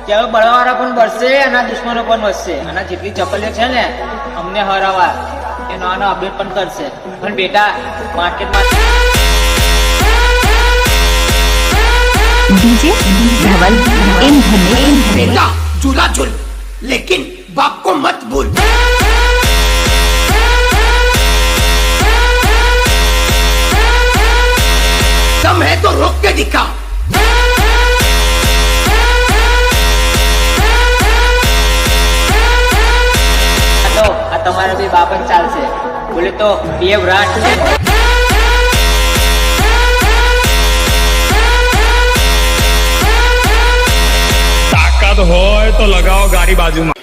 ત્યારે બળવાવાળા પણ બળશે અને દુશ્મનો પણ વધશે અને જેટલી ચપલીઓ છે ને અમને હરાવા એનો આનો અપડેટ પણ કરશે પણ બેટા માર્કેટમાં डीजे धवल इन धने बेटा झूला झूल लेकिन बाप को मत भूल दम है तो रोक के दिखा તો આ તમારા બે બાપ જ ચાલશે બોલે તો બે વ્રાટ છે તાકાત હોય તો લગાવો ગાડી બાજુમાં